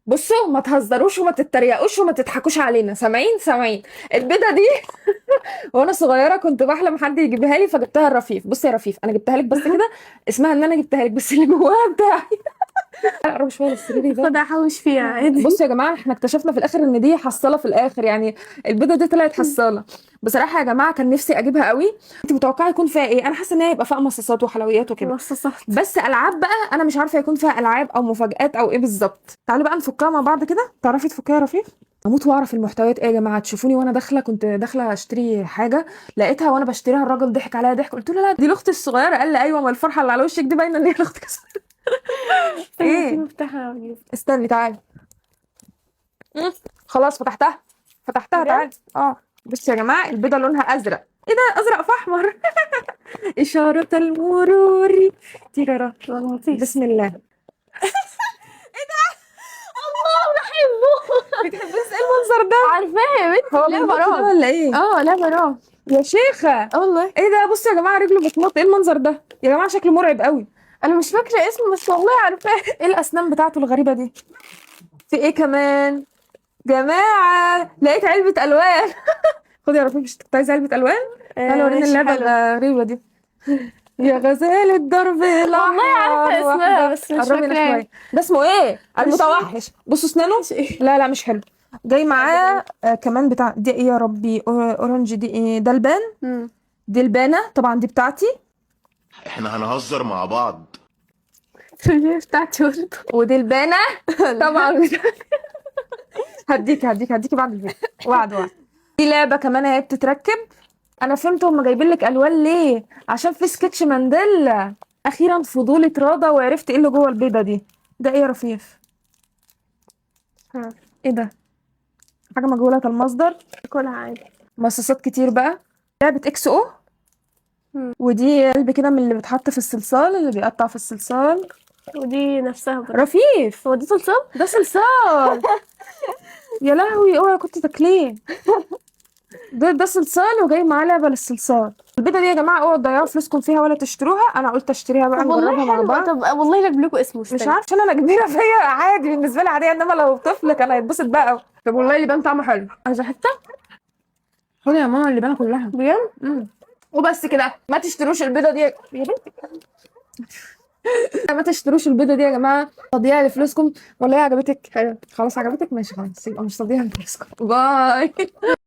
بصوا ما تهزروش وما تتريقوش وما تضحكوش علينا، سامعين سامعين. البيضه دي وانا صغيره كنت بحلم حد يجيبها لي فجبتها الرفيف. بصي يا رفيف، انا جبتها لك بس كده، اسمها ان انا جبتها لك، بس اللي جواها بتاعي. اقرب شويه للسرير ده. خد احوش فيها عادي. بصوا يا جماعه، احنا اكتشفنا في الاخر ان دي حصاله في الاخر يعني. البيضه دي طلعت حصاله. بصراحه يا جماعه كان نفسي اجيبها قوي. انت متوقعه يكون فيها ايه؟ انا حاسه ان هي هيبقى فيها مصاصات وحلويات وكده. مصاصات. بس العاب بقى انا مش عارفه يكون فيها العاب او مفاجآت او ايه بالظبط. تعالوا بقى نفكها مع بعض كده. تعرفي تفكيها يا رفيف؟ اموت واعرف المحتويات ايه يا جماعه. تشوفوني وانا داخله، كنت داخله اشتري حاجه، لقيتها وانا بشتريها الراجل ضحك عليا ضحك. قلت له لا دي لاختي الصغيره. قال لي ايوه، ما الفرحه اللي على وشك دي باينه ان هي لاختك الصغيرة. استني ايه؟ مفتاحها. استني تعالي. خلاص فتحتها. فتحتها بجد؟ تعالي. اه. بصي يا جماعه، البيضه لونها ازرق. ايه ده؟ ازرق في احمر. اشاره المرور. تيرارا. مغناطيس. بسم الله. الله بحبه. بتحبي ايه المنظر ده؟ عارفاه يا بنتي، هو لا بينط ده برام. ولا ايه؟ لا برام. يا شيخه. والله ايه ده؟ بصوا يا جماعه رجله بتنط. ايه المنظر ده يا جماعه؟ شكله مرعب قوي. انا مش فاكره اسمه بس والله عارفاه. ايه الاسنان بتاعته الغريبه دي؟ في ايه كمان؟ جماعه لقيت علبه الوان. خدي يا رفيق، مش كنت عايزه علبه الوان؟ تعالي وريني ماشي اللعبه حلو. الغريبه دي. يا غزال الدرب الاحمر. والله عارفه اسمها واحدة. بس مش قربي هنا فاكراه. شويه. ده اسمه ايه؟ المتوحش. بصوا اسنانه. لا لا مش حلو. جاي معاه كمان بتاع دي ايه يا ربي؟ اورنج دي ايه؟ ده البان. مم. دي البانه طبعا، دي بتاعتي. احنا هنهزر مع بعض. دي بتاعتي برضه. ودي البانه طبعا. هديكي بعد الفيديو. وعد. دي لعبه كمان اهي بتتركب. انا فهمت هم جايبين لك الوان ليه، عشان في سكتش مانديلا. اخيرا فضولي اتراضى وعرفت ايه اللي جوه البيضه دي. ده ايه يا رفيف؟ ايه ده؟ حاجه مجهوله المصدر. كلها عادي. مصاصات كتير بقى. لعبه اكس او. مم. ودي قلب كده من اللي بيتحط في الصلصال، اللي بيقطع في الصلصال. ودي نفسها برضه. رفيف. هو دي صلصال؟ ده صلصال. يا لهوي اوعي كنت تاكليه. ده صلصال وجاي معاه لعبه للصلصال. البيضه دي يا جماعه اوعوا تضيعوا فلوسكم فيها ولا تشتروها. انا قلت اشتريها بقى طب نجربها والله مع حلوة. بعض. طب والله اجيب لكم اسمه. مش استني. عارفه عشان انا كبيره فيا عادي بالنسبه لي عاديه، انما لو طفل كان هيتبسط بقى قوي. طب والله اللبان طعمه حلو. عايزه حته؟ خدي يا ماما اللبانه كلها. بجد؟ وبس كده. ما تشتروش البيضه دي يا بنتي. ما تشتروش البيضه دي يا جماعه، تضييع لفلوسكم. والله عجبتك؟ حلو. خلاص عجبتك، ماشي خلاص، يبقى مش تضييع لفلوسكم. باي.